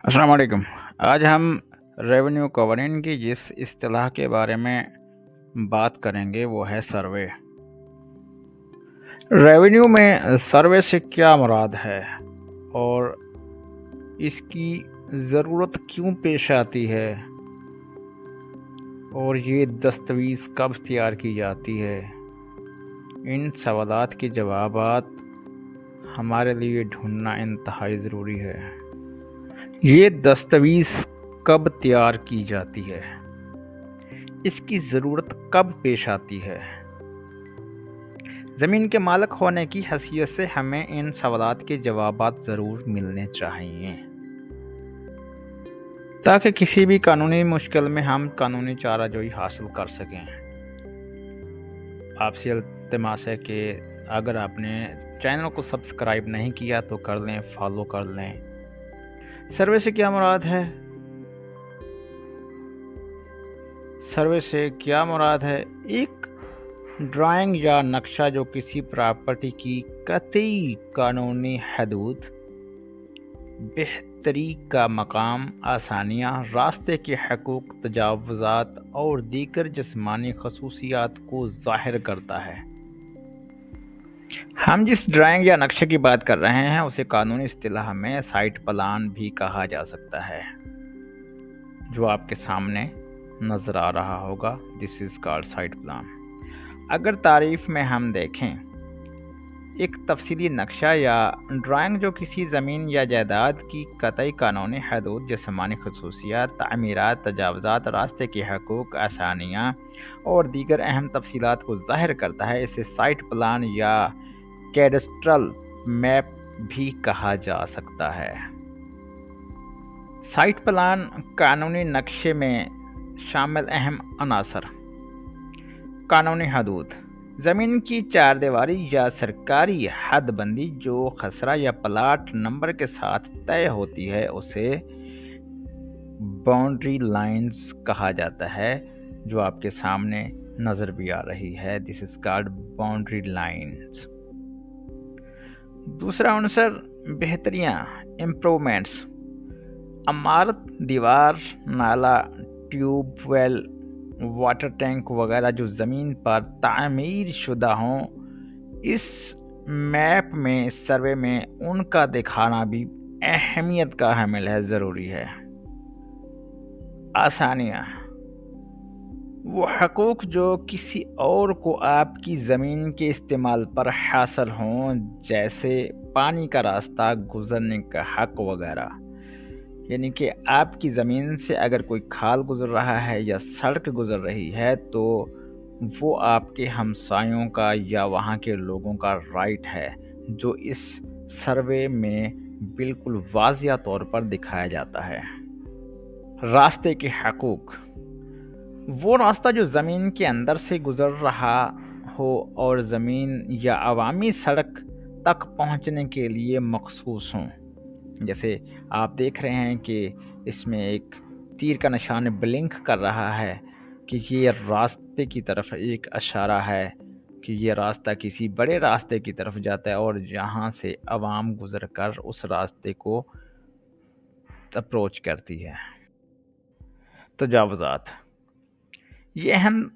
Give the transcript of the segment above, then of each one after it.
السلام علیکم۔ آج ہم ریونیو قوانین کی جس اصطلاح کے بارے میں بات کریں گے وہ ہے سروے۔ ریونیو میں سروے سے کیا مراد ہے اور اس کی ضرورت کیوں پیش آتی ہے اور یہ دستاویز کب تیار کی جاتی ہے، ان سوالات کے جوابات ہمارے لیے ڈھونڈنا انتہائی ضروری ہے۔ یہ دستاویز کب تیار کی جاتی ہے، اس کی ضرورت کب پیش آتی ہے؟ زمین کے مالک ہونے کی حیثیت سے ہمیں ان سوالات کے جوابات ضرور ملنے چاہیے تاکہ کسی بھی قانونی مشکل میں ہم قانونی چارہ جوئی حاصل کر سکیں۔ آپ سے التماس ہے کہ اگر آپ نے چینل کو سبسکرائب نہیں کیا تو کر لیں، فالو کر لیں۔ سروے سے کیا مراد ہے؟ سروے سے کیا مراد ہے؟ ایک ڈرائنگ یا نقشہ جو کسی پراپرٹی کی قطعی قانونی حدود، بہتری کا مقام، آسانیاں، راستے کے حقوق، تجاوزات اور دیگر جسمانی خصوصیات کو ظاہر کرتا ہے۔ ہم جس ڈرائنگ یا نقشے کی بات کر رہے ہیں اسے قانونی اصطلاح میں سائٹ پلان بھی کہا جا سکتا ہے، جو آپ کے سامنے نظر آ رہا ہوگا۔ دس از کالڈ سائٹ پلان۔ اگر تعریف میں ہم دیکھیں، ایک تفصیلی نقشہ یا ڈرائنگ جو کسی زمین یا جائیداد کی قطعی قانونی حدود، جسمانی خصوصیات، تعمیرات، تجاوزات، راستے کے حقوق، آسانیاں اور دیگر اہم تفصیلات کو ظاہر کرتا ہے، اسے سائٹ پلان یا کیڈسٹرل میپ بھی کہا جا سکتا ہے۔ سائٹ پلان قانونی نقشے میں شامل اہم عناصر: قانونی حدود، زمین کی چار دیواری یا سرکاری حد بندی جو خسرہ یا پلاٹ نمبر کے ساتھ طے ہوتی ہے اسے باؤنڈری لائنز کہا جاتا ہے، جو آپ کے سامنے نظر بھی آ رہی ہے۔ دس از کالڈ باؤنڈری لائنز۔ دوسرا عنصر بہتریاں، امپروومنٹس، عمارت، دیوار، نالا، ٹیوب ویل، واٹر ٹینک وغیرہ جو زمین پر تعمیر شدہ ہوں۔ اس میپ میں، اس سروے میں ان کا دکھانا بھی اہمیت کا حامل ہے، ضروری ہے۔ آسانیاں، وہ حقوق جو کسی اور کو آپ کی زمین کے استعمال پر حاصل ہوں، جیسے پانی کا راستہ، گزرنے کا حق وغیرہ۔ یعنی کہ آپ کی زمین سے اگر کوئی کھال گزر رہا ہے یا سڑک گزر رہی ہے تو وہ آپ کے ہمسایوں کا یا وہاں کے لوگوں کا رائٹ ہے، جو اس سروے میں بالکل واضح طور پر دکھایا جاتا ہے۔ راستے کے حقوق، وہ راستہ جو زمین کے اندر سے گزر رہا ہو اور زمین یا عوامی سڑک تک پہنچنے کے لیے مخصوص ہوں۔ جیسے آپ دیکھ رہے ہیں کہ اس میں ایک تیر کا نشان بلنک کر رہا ہے کہ یہ راستے کی طرف ایک اشارہ ہے کہ یہ راستہ کسی بڑے راستے کی طرف جاتا ہے اور جہاں سے عوام گزر کر اس راستے کو اپروچ کرتی ہے۔ تجاوزات، یہ اہم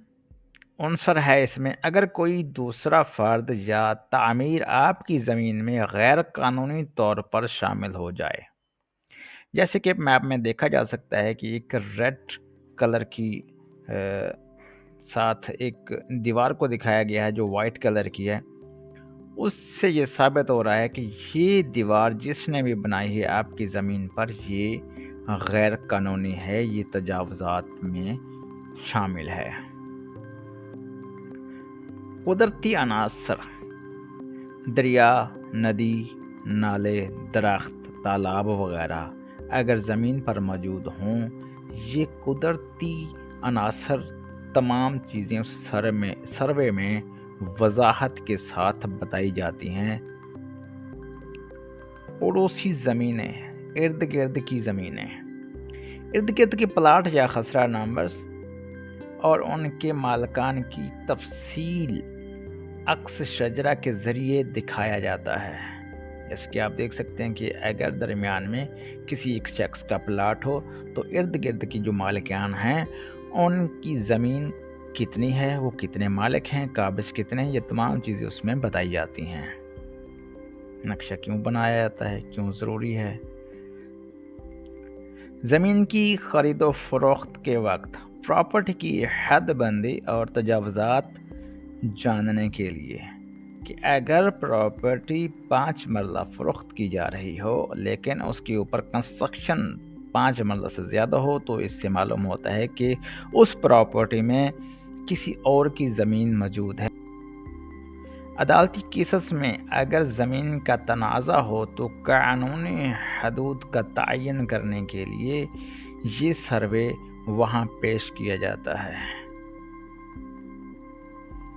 عنصر ہے اس میں۔ اگر کوئی دوسرا فرد یا تعمیر آپ کی زمین میں غیر قانونی طور پر شامل ہو جائے، جیسے کہ میپ میں دیکھا جا سکتا ہے کہ ایک ریڈ کلر کی ساتھ ایک دیوار کو دکھایا گیا ہے جو وائٹ کلر کی ہے، اس سے یہ ثابت ہو رہا ہے کہ یہ دیوار جس نے بھی بنائی ہے آپ کی زمین پر یہ غیر قانونی ہے، یہ تجاوزات میں شامل ہے۔ قدرتی عناصر، دریا، ندی، نالے، درخت، تالاب وغیرہ اگر زمین پر موجود ہوں، یہ قدرتی عناصر تمام چیزیں اس سروے میں وضاحت کے ساتھ بتائی جاتی ہیں۔ پڑوسی زمینیں، ارد گرد کی زمینیں، ارد گرد کے پلاٹ یا خسرہ نمبرز اور ان کے مالکان کی تفصیل عکس شجرہ کے ذریعے دکھایا جاتا ہے۔ اس کے آپ دیکھ سکتے ہیں کہ اگر درمیان میں کسی ایک شخص کا پلاٹ ہو تو ارد گرد کی جو مالکان ہیں ان کی زمین کتنی ہے، وہ کتنے مالک ہیں، قابض کتنے ہیں، یہ تمام چیزیں اس میں بتائی جاتی ہیں۔ نقشہ کیوں بنایا جاتا ہے، کیوں ضروری ہے؟ زمین کی خرید و فروخت کے وقت پراپرٹی کی حد بندی اور تجاوزات جاننے کے لیے کہ اگر پراپرٹی 5 مرلہ فروخت کی جا رہی ہو لیکن اس کے اوپر کنسٹرکشن 5 مرلہ سے زیادہ ہو تو اس سے معلوم ہوتا ہے کہ اس پراپرٹی میں کسی اور کی زمین موجود ہے۔ عدالتی کیسز میں اگر زمین کا تنازع ہو تو قانونی حدود کا تعین کرنے کے لیے یہ سروے وہاں پیش کیا جاتا ہے۔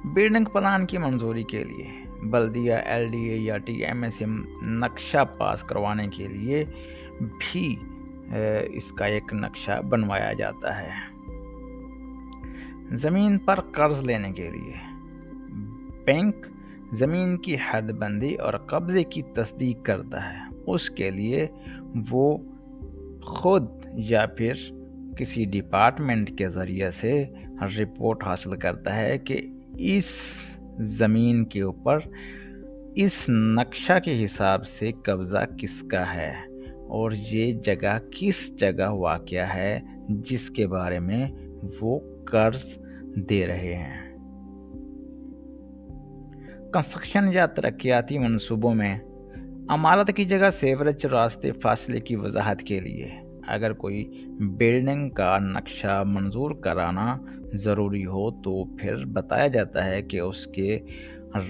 بلڈنگ پلان کی منظوری کے لیے بلدیہ، LDA یا TMA سے نقشہ پاس کروانے کے لیے بھی اس کا ایک نقشہ بنوایا جاتا ہے۔ زمین پر قرض لینے کے لیے بینک زمین کی حد بندی اور قبضے کی تصدیق کرتا ہے۔ اس کے لیے وہ خود یا پھر کسی ڈپارٹمنٹ کے ذریعے سے رپورٹ حاصل کرتا ہے کہ اس زمین کے اوپر اس نقشہ کے حساب سے قبضہ کس کا ہے اور یہ جگہ کس جگہ واقع ہے جس کے بارے میں وہ قرض دے رہے ہیں۔ کنسٹرکشن یا ترقیاتی منصوبوں میں عمارت کی جگہ سیوریج راستے فاصلے کی وضاحت کے لیے اگر کوئی بلڈنگ کا نقشہ منظور کرانا ضروری ہو تو پھر بتایا جاتا ہے کہ اس کے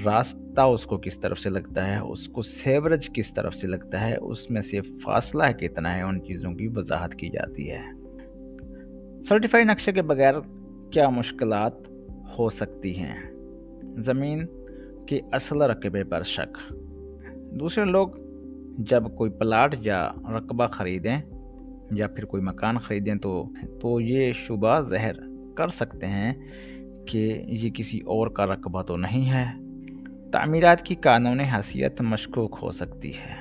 راستہ اس کو کس طرف سے لگتا ہے، اس کو سیوریج کس طرف سے لگتا ہے، اس میں سے فاصلہ کتنا ہے، ان چیزوں کی وضاحت کی جاتی ہے۔ سرٹیفائی نقشے کے بغیر کیا مشکلات ہو سکتی ہیں؟ زمین کے اصل رقبے پر شک۔ دوسرے لوگ جب کوئی پلاٹ یا رقبہ خریدیں یا پھر کوئی مکان خریدیں تو یہ شبہ ظاہر کر سکتے ہیں کہ یہ کسی اور کا رقبہ تو نہیں ہے۔ تعمیرات کی قانونی حیثیت مشکوک ہو سکتی ہے۔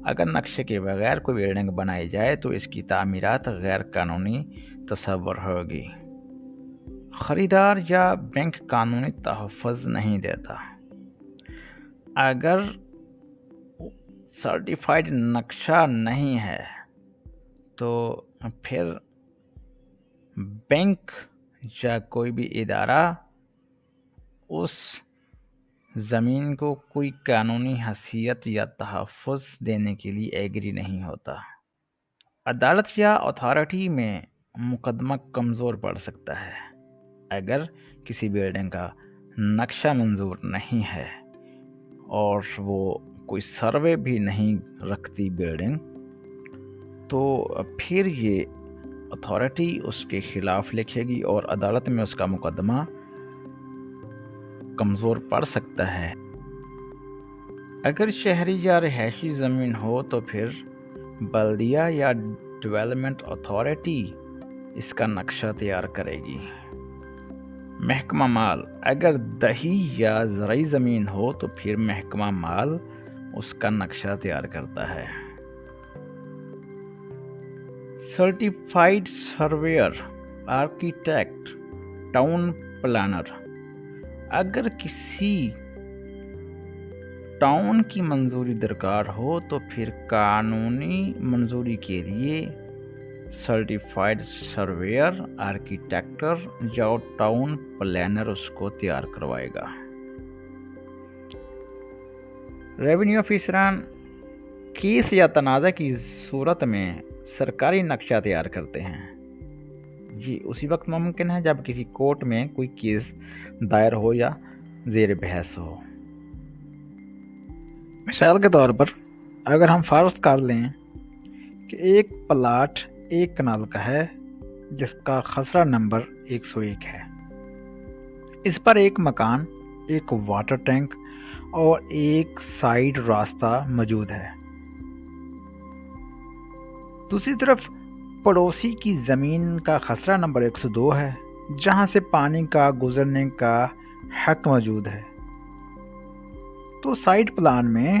اگر نقشے کے بغیر کوئی بلڈنگ بنائی جائے تو اس کی تعمیرات غیر قانونی تصور ہوگی۔ خریدار یا بینک قانونی تحفظ نہیں دیتا۔ اگر سرٹیفائیڈ نقشہ نہیں ہے تو پھر بینک یا کوئی بھی ادارہ اس زمین کو کوئی قانونی حیثیت یا تحفظ دینے کے لیے ایگری نہیں ہوتا۔ عدالت یا اتھارٹی میں مقدمہ کمزور پڑ سکتا ہے۔ اگر کسی بلڈنگ کا نقشہ منظور نہیں ہے اور وہ کوئی سروے بھی نہیں رکھتی بلڈنگ تو پھر یہ اتھارٹی اس کے خلاف لکھے گی اور عدالت میں اس کا مقدمہ کمزور پڑ سکتا ہے۔ اگر شہری یا رہائشی زمین ہو تو پھر بلدیہ یا ڈیولپمنٹ اتھارٹی اس کا نقشہ تیار کرے گی۔ محکمہ مال اگر دیہی یا زرعی زمین ہو تو پھر محکمہ مال اس کا نقشہ تیار کرتا ہے۔ Certified surveyor, architect, town planner اگر کسی ٹاؤن کی منظوری درکار ہو تو پھر قانونی منظوری کے لیے سرٹیفائیڈ سرویئر، آرکیٹیکٹر یا ٹاؤن پلانر اس کو تیار کروائے گا۔ ریونیو آفیسران کیس یا تنازع کی صورت میں سرکاری نقشہ تیار کرتے ہیں۔ جی اسی وقت ممکن ہے جب کسی کورٹ میں کوئی کیس دائر ہو یا زیر بحث ہو۔ مثال کے طور پر اگر ہم فرض کر لیں کہ ایک پلاٹ 1 کنال کا ہے جس کا خسرہ نمبر 101 ہے، اس پر ایک مکان، ایک واٹر ٹینک اور ایک سائیڈ راستہ موجود ہے۔ دوسری طرف پڑوسی کی زمین کا خسرہ نمبر 102 ہے جہاں سے پانی کا گزرنے کا حق موجود ہے۔ تو سائٹ پلان میں